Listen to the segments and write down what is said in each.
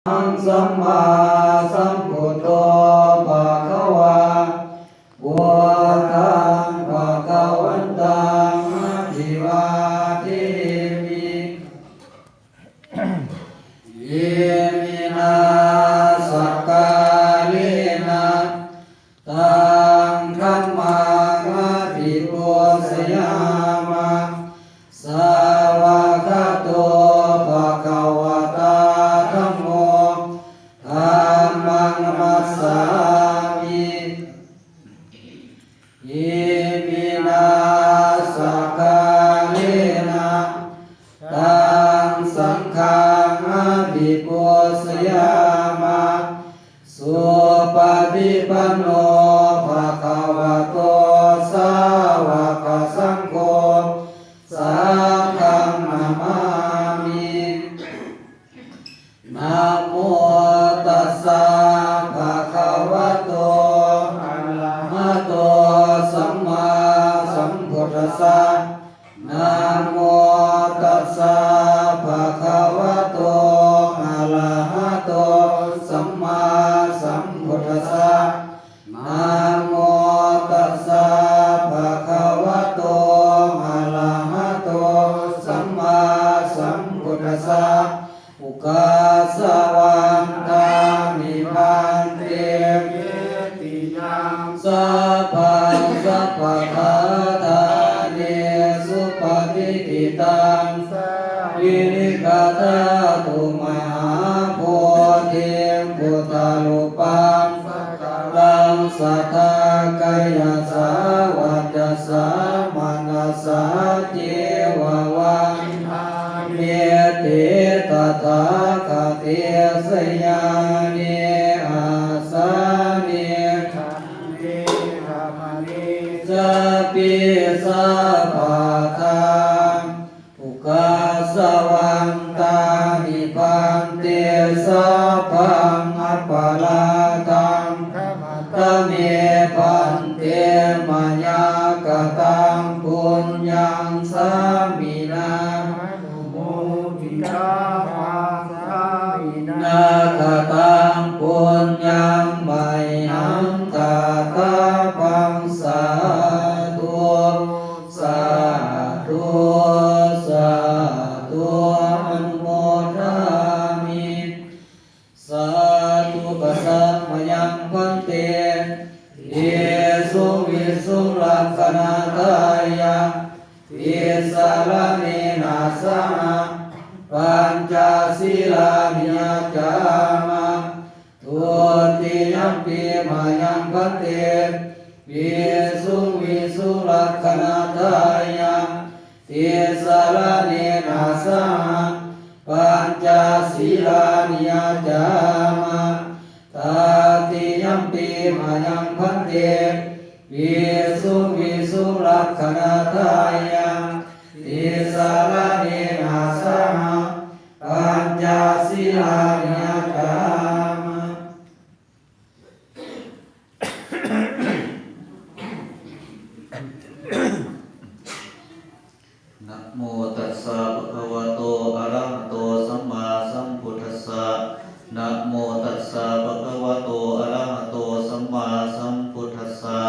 สัมมาสัมพุทโธภะคะวาพุทธังภะคะวันตังอะภิวาเทมิอิมินาสักกาเลนะตังธัมมังอะภิปูชยามะสาวกโตภะคะวะตาธัมโมธัมมังนัมมัสสามิอิมินาสักกาเลนะตังสังฆังอะภิปูชยามะสุปฏิปันโนภะคะวะโตสาวกสังโฆสังฆังนามามินะโมตัสสะภะคะวะโตอะระหะโตสัมมาสัมพุทธัสสะนะโมตัสสะภะคะวะโตอะระหะโตสัมมาสัมพุทธัสสะนะโมตัสสะภะคะวะโตอะระหะโตสัมมาสัมพุทธัสสะอุกาสวันตามิพันเตเยติยังสัพพังสัพพะทาทาเนสุปฏิทิตังวินิกาตาตุมหาโพธิพุทธาลูปังลังสัทธากายสาวัจจสามนัสสาเจวะวังเมเตตถาคเตสยานิอาสานิสัพพิสัพพะทาอุกาสวันตานิพันเตสัพพังอัปปะลาตังตเมพันเตมยากตังปุญญังสามินานาคตังปุญญังไมหังตาตาปังสาธุสาธุสาธุอนุโมทามิสาธุปัสสะมยังพันเตเยสุวิสุรักขณาทายะเยสารเนนะสนะปัญจศีลานิยจามะทุติยัมปิมายังพันเตเยสุวิสุรักขณาทายะเยสารเนนะสนะปัญจศีลานิยจามะตติยัมปิมายังพันเตเยสุวิสุรักขณาทายะเยสารเนนะสนะปัญจศีลานิยจามะนะโมตัสสะภะคะวะโตอะระหะโตสัมมาสัมพุทธัสสะนะโมตัสสะภะคะวะโตอะระหะโตสัมมาสัมพุทธัสสะ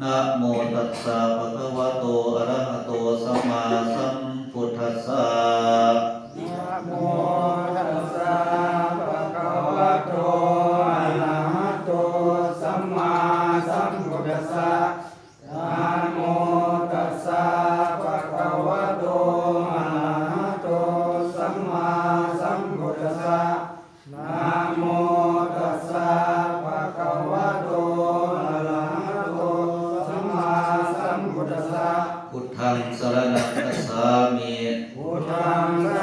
นะโมตัสสะภะคะวะโตอะระหะโตสัมมาสัมพุทธัสสะนะโมตัสสะภะคะวะโตอะระหะโตสัมมาสัมพุทธัสสะนะโมตัสสะภะคะวะโตอะระหะโตสัมมาสัมพุทธัสสะนะโมตัสสะภะคะวะโตอะระหะโตสัมมาสัมพุทธัสสะพุทธังสรณังคัจฉามิพุทธังสร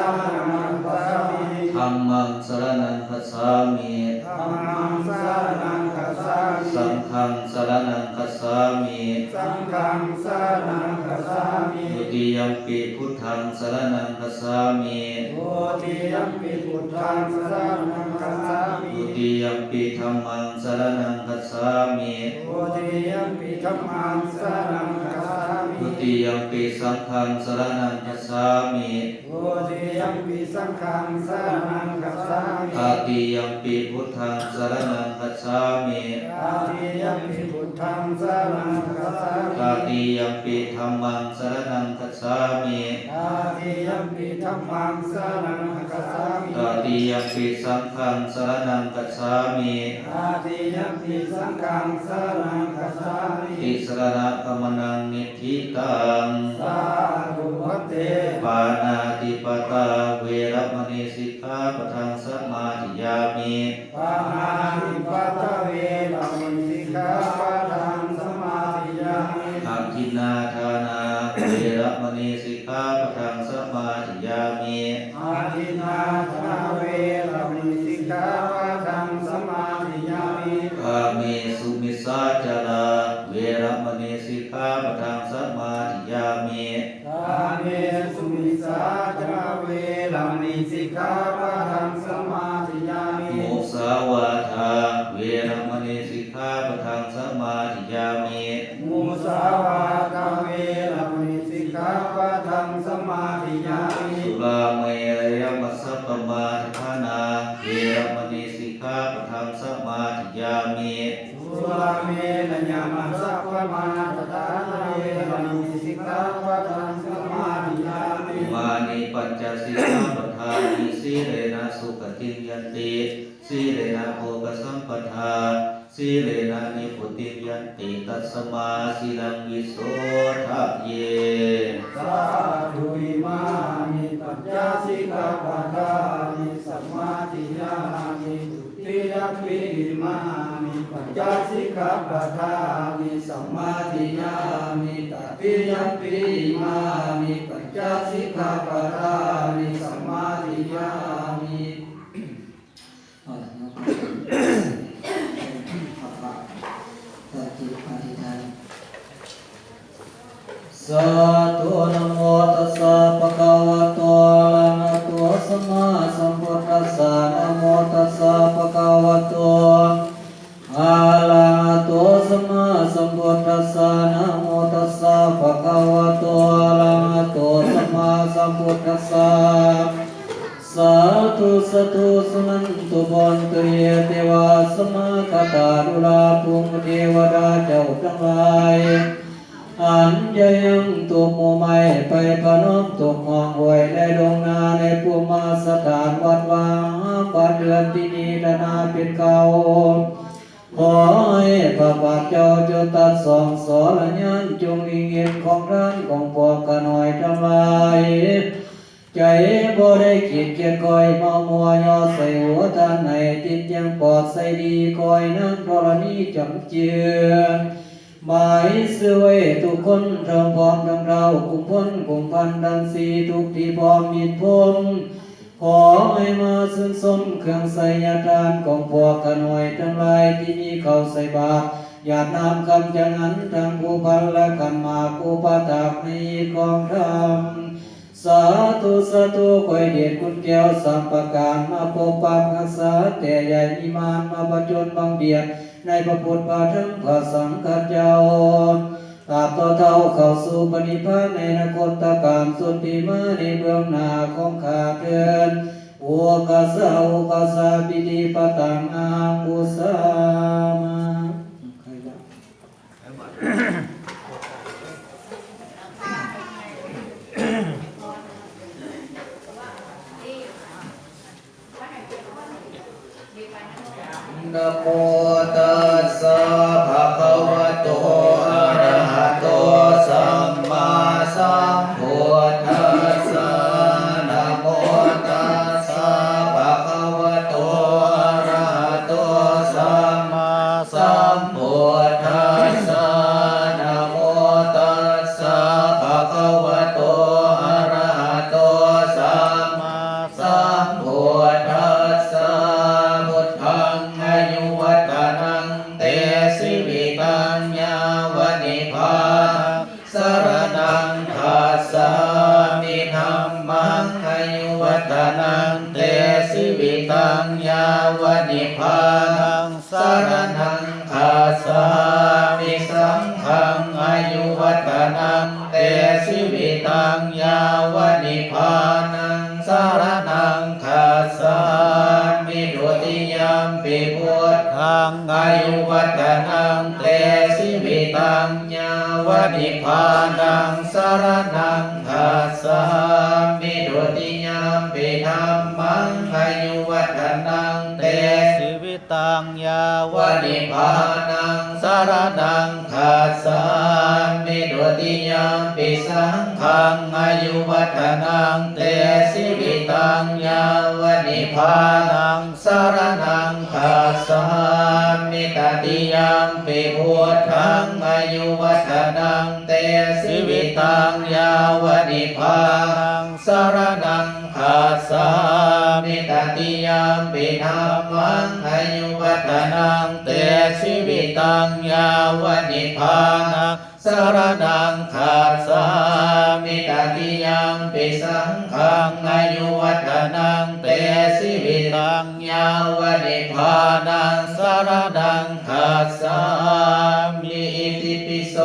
ณังคัจฉามิธัมมังสรณังคัจฉามิธัมมังสรณังคัจฉามิสังฆังสรณังคัจฉามิสังฆังสรณังคัจฉามิทุติยัมปิพุทธังสรณังคัจฉามิทุติยัมปิพุทธังสรณังคัจฉามิทุติ ติยัมปิธัมมังสรณังคัจฉามิ ทุติยัมปิธัมมังสรณังคัจฉามิ ทุติยัมปิสังฆังสรณังคัจฉามิ ทุติยัมปิสังฆังสรณังคัจฉามิ ตติยัมปิพุทธังสรณังคัจฉามิ ตติยัมปิพุทธังสรณังคัจฉา ต มิ ติยัมปิธัมมังสรณังคัจฉามิ ตติยัมปิธัมมังสรณังคัจฉามิ ตติยัมปิสังฆังสรณังคัจฉามิ ตติยัมปิสังฆังสรณังคัจฉามิ ติสรณะกมนังนิธิตัง สาธุพัตเต ปานาติปตาเวรมณีสิกขาปะทังสมาธิยามิ ปานาติปาตเวรมณีสิกขาปะทังสมาธิยามิ อาทินนาทานาเวรมณีสิกขาปะทังสมาธิยามิ อาทินนาทาเวรมณีสิกขาปะทังสมาธิยามิ กาเมสุมิสสาจาราเวรมณีสิกขาปะทังสมาธิยามิ กาเมสุมิสาจาเวรมณีสิกขาปะทังสมาธิยามิ มุสาวาทาเวรมณีสิกขาปะทังสมาธิยามิ มุสาวาทาเวรมณีสิกขาปะทังสมาธิยามิ สุราเมรยมัสสะปมาทานาเวรมณีสิกขาปะทังสมาธิยามิ สุราเมรยามัสสะปมาทฐานาเวรมณีสิกขาปะทังสมาธิยามิ มานิปัญจสิกขาปทานิสีเรนะสุขติงยันติสีเรนะโภคสัมปทาสีเรนะนิพุติงยันติตัสมาสีลังวิโสทะเย สาธุอิมานิปัญจสิกขาปทานิสัมมาทิยามิทุติยัมปิอิมานิปัญจสิกขาปทานิสัมมาทิยามิตติยัมปิอิมานิปัญจสิกขาปทานิสัมมาทิยามิ เอาละครับปฏิปฏิทานสาธุนะโมตัสสะภะคะวะโตอะระหะโตสัมมาสัมพุทธัสสะนะโมตัสสะภะคะวะโตอะระหะโตสัมมาสัมพุทธัสสะนะโมตัสสะภะคะวะโตอะระหะโตสัมมาสัมพุทธัสสะสาธุสาธุสุนันตุบอนตุเยเทวาสมะคตาดุลาภูมิเทวดาเจ้าทั้งหลายอันยังตุโมไม่ไปพน้อมตุกห้องหวยในดงนาในภูมิสถานวัดวาบ้านเรือนที่นีดนาเป็นเก่าขอให้พระบาทเจ้าจุตัดสองสรญานจงมีเงินของร้านของพวกกันหน่อยทั้งหลายใจบ่ได้ขีดเกียจคอยมามัวย่อใส่หัวท่านในจิตยังปลอดใส่ดีคอยนั่งธรณีจำเจือหมายซื้อไว้ทุกคนทั้งพร้อมทั้งเรากุมพ้นกุมพันดังสีทุกที่พร้อมมีพมขอให้มาซึ่งสมเครื่องใส่ยาทานของพวกขน่อยทั้งหลายที่มีเขาใส่บาตรหยาดน้ำคำจังหันทั้งผู้พันและขันหมากผู้ปาตากในกองธรรมสาธุสาธุคอยเดียดคุณแก้วสัมปการมาปกปักรักษาแต่ใหญ่มีมานมาประจนบังเบียดในพระพุทธพระธรรมพระสังฆเจ้าตราบต่อเท่าเข้าสู่ปณิพพานในนครตการสุดที่มาในเบื้องหน้าของข้าเถิดโอกาสาโอกาสาบิดีปตังอาบุสามาใครบ้างนะโมตัสสะภะคะวะโตอะระหะโตสัมมาสัมพุทธัสสะนะโมตัสสะภะคะวะโตอะระหะโตสัมมาสัมพุทธัสสะนะโมตัสสะภะคะวะโตอะระหะโตสัมมาสัมพุทธัสสะพุทธังอายุวัตนังเตสิ วนิพพานังสรณังคาสามิสังฆังอายุวัฒนังเตชีวิตังยาวนิพพานังสรณังคาสามิดุติยมปิพุทธังอายุวัฒนังเตชีวิตังยาวนิพพานังสรณังคาสามิดุติยมปิธัมมังอายุวัฒนังเตชีวิตังยาวนิพพานังสรณังคาสามิดุติยมปิสังฆังอายุวัฒนังเตชีวิตังยาวนิพพานังสรณังคาสามิตติยมปิพุทธังอายุวัฒนังเตชีวิตังยาวนิพพานังสรณังคาสามิตติยมปิธัมมังอายุวัฒนังเตชีวิตังยาวนิพพานังสรณังคาสามิตติยมปิสังฆังอายุวัฒนังเตชีวิตังยาวนิพพานังสรณังคาสามิอิติปิโส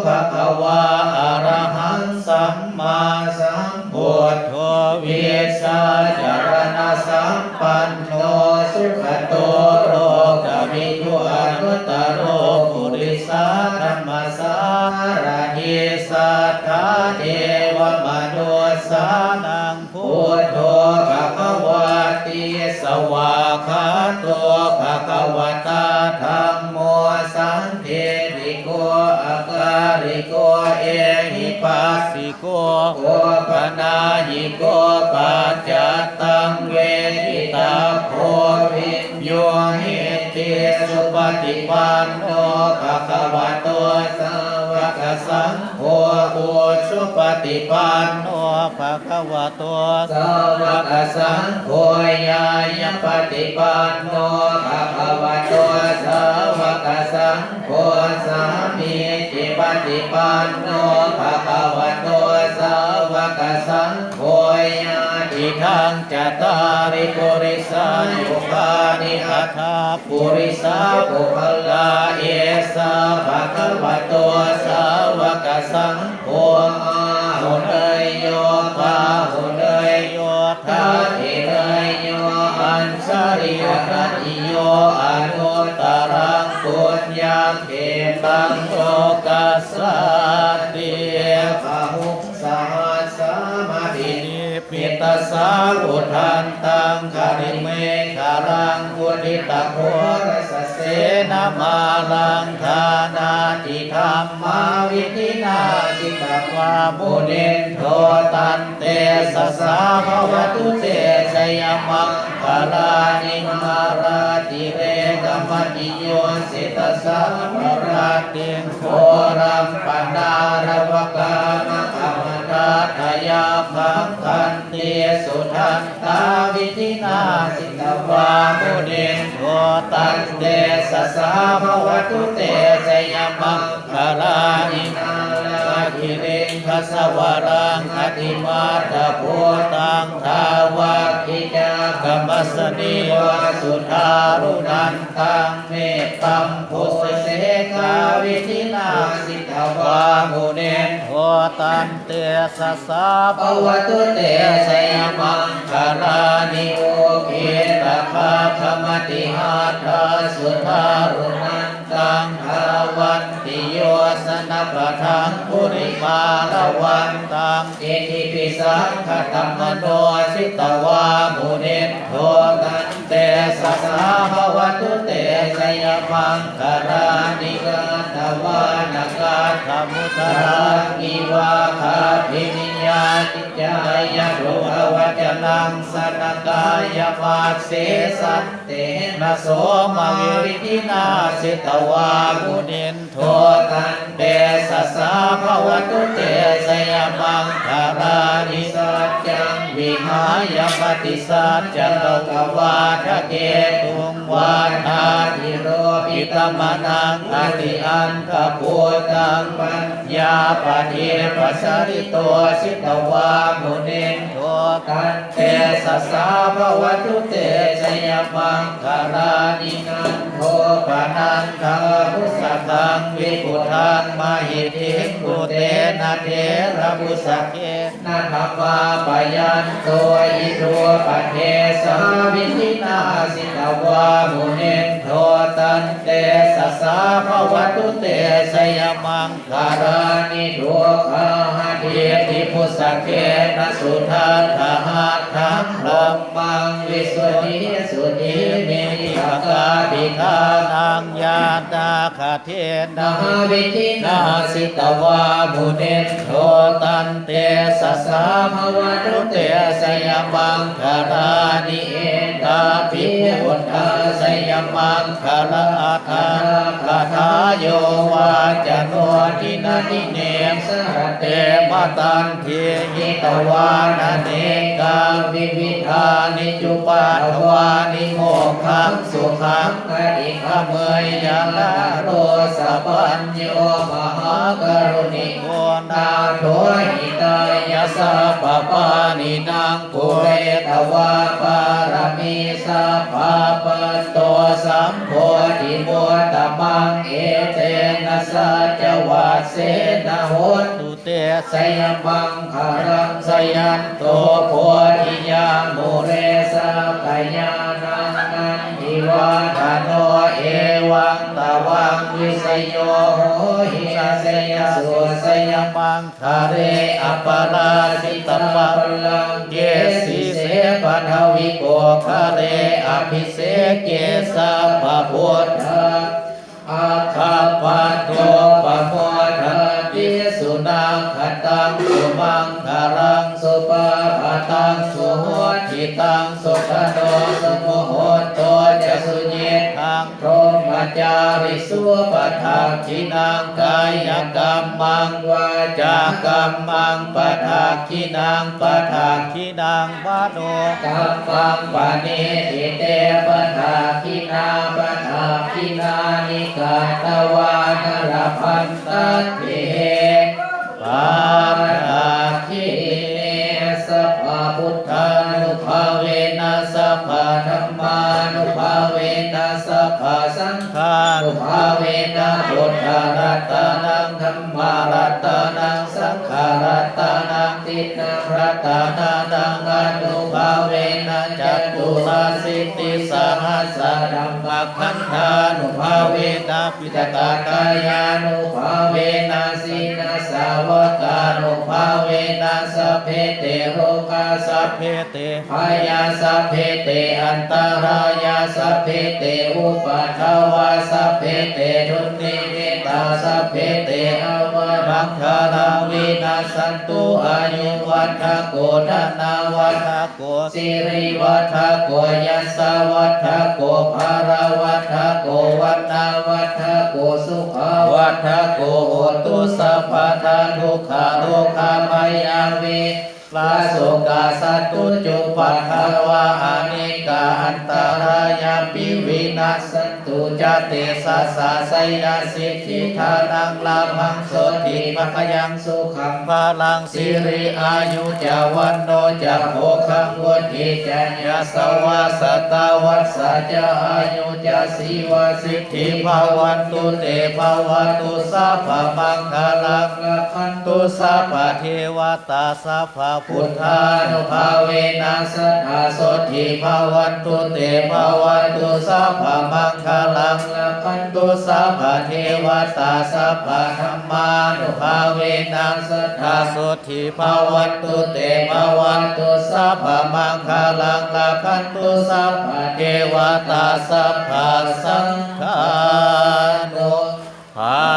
ภะคะวาอะระหังสัมมาสัมพุทโธวิชาจารณะสัมปันโนสุขโตโลกวิทูอนุตตโรปุริสาธัมมสารหิสัทธาเทวมนุสสานังพุทโธภะคะวะติสวาคาโตภะคะวะตาธัมโมสังฆิริโกอาการิโกเอหิปัสสิโกโอปนาหิโกปัจจตังเวทิตาโพวิญโยหิติสุปฏิปันโนภะคะวะโตสาวกสังโฆอุชุปฏิปันโนภะคะวะโตสาวกสังโฆญาญปฏิปันโนภะคะวะโตสาวกสังโฆสามีจิปฏิปันโนภะคะวะโตสาวกสังโฆญาติทังจตาริปุริสายุคานิอัฏฐาปุริสาปุคลาเอสาภะคะวะโตสาวกสังโฆอาหุเนยโยปาหุเนยโยทัตถิเนยโยอัญชริยกัตติโยอนุตตรังปุญญังเขตังโลกัสสัตติภะหุสหัสสมาธินิปิตสาวุทันตังคาริเมฆารังกุลิตโครสเสนามาลังธานาติธรรมาวิธินาจิตวามุนินโทตันเตสสะภวตุเตชยมังคาลานิมาราติเรกมติโยสิตสัมปราติงโครัมปนารวกามะขมตาทยาภังคันเตสุทันตาวิธินาสิตวามุนินโทตันเตสสะภวตุเตชยมังคาลานินาลาคิเรนทสวรังอธิมาตาโพตังทาวาคิจากมัสนิวาสุทารุนันตังเมตตัมพุสเสกาวิธินาสิตวามุนินโทตันเตสสะภวตุเตชยมังคาลานิโอเกตภาคมติหาทาสุทารุนันตังภาวันติโยสนปะทังปุริมาลวันตังอิทิปิสังขตัมมโนสิตวามุนินโทตันเตสสะภวตุเตชยมังคารานิกาตวานากาธมุตรานิวาคาภินิญาติจายะโรวัจนังสนกายมาเสสัตเตนะโสมวิธินาสิตวามุนินโทตันเตสสะภวตุเตชยมังคารานิสัจจังวิหายปฏิสัจจังโลกวาทะเกตุงวาทาธิโรปิตมนังอติอันทภูตังปัญญาปฏิปัสสริโตสิตวา มุนินโทตันเตสัสสะภวตุเตชยมังคารานินันโทปนันทาพุสตังวิปุทังมหิทิกุเตนะเทระบุสเกนะธรรมาปยันโตอิโตปะเทสาวินินาสิตวามุนินโทตันเตสัสสะภวตุเตชยมังคารานิโทคาหะเทติพุสเกนะสุทัสสะหัตถังพรหมังวิสุทธิสุทธิเมติภกาภิกานังญาตาคเทนะวิทินาสิตวามุนินโทตันเตสัสสะภวตุเตสยมังคารานิเอตาภิพุทธาสยมังคาราอัฏฐาคาถาโยวาจโนทินาทิเนมสหเตมตันเทียิตวานาเนกาวิวิธานิจุปาทวานิโมขังสุขังอริขเมยยาลาโรสปัญโยมหากรุณิโกนาโถหิตายาสัพปานินางปุเรตวาปารมีสัพพะปัตโตสัมโพธิโมตตมังเอเตนะสัจวัสเสนะโหตุเตสยมังคารังสยันโตโพธิยามุเรสัพยานังนันทิวาทโนเอวังตวังวิสโยโหหิสยสุสยมังคาเรอปราสิตปัลลังเกสีเสปทวิโกคาเรอภิเสเกสัพพพุทธาอาคาปัตโตปะโมทะติสุนังขตังสุมังคารังสุปาปะตังสุโหติตังสุขโนสุโมโหโตจะสุเยทังพรหมจาริสุปะทักขินังกายกรรมังวาจากรรมังปะทักขินังปะทักขินังวาโนกัมมังปะเนติเตปะทักขินาปะทักขินานิกาตวานรพันตัตเถปาราคิเนสัพพะพุทธานุภาเวนะสัพพะธัมมานุภาเวนะสัพพะสังฆานุภาเวนะพุทธรัตนังธัมมารัตนังสังฆารัตนังตินังรัตนังอนุภาเวนะจัตุราสิทธิสหัสสะธัมมขันธานุภาเวนะปิตกากายานุภาเวนะสินาสาวกานุภาเวนะสัพเพเตโรกาสัพเพเตพยาสัพเพเตอันตรายาสัพเพเตอุปัฏฐวาสัพเพเตทุนิมิตาสัพเพเตอวรังคาราวินาสันตุอายุวัฏโกธนาวัฏโกสิริวัฏโกยัสสะวัฏโกภาราวัฏโกวัฏนาวัฏโกสุขวัฏโกโหตุสัพพะทาทุกขาโลกามายาวิลาโสกาสัตตุจุปัฏฐวาอเนกาอันตรายาปิวินาสันตุจเตสัสสะสยสิทธิธานังลาภังโสติภคยังสุขังพลังสิริอายุจาวันโนจะโภคังวุฒิจะยาสวาสตาวัสสะจะอายุจะสีวาสิทธิภาวันตุเตภาวตุสัพพะมังคลังละคันตุสัพพะเทวตาสัพพะพุทธานุภาเวนัสสทาโสทิภาวันตุเตภาวันตุสัพพะมังคลังละคันตุสัพพะเทวตาสัพพะธัมมานุภาเวนัสสทาโสทิภาวันตุเตภาวันตุสัพพะมังคลังละคันตุสัพพะเทวตาสัพพะสังฆานุภา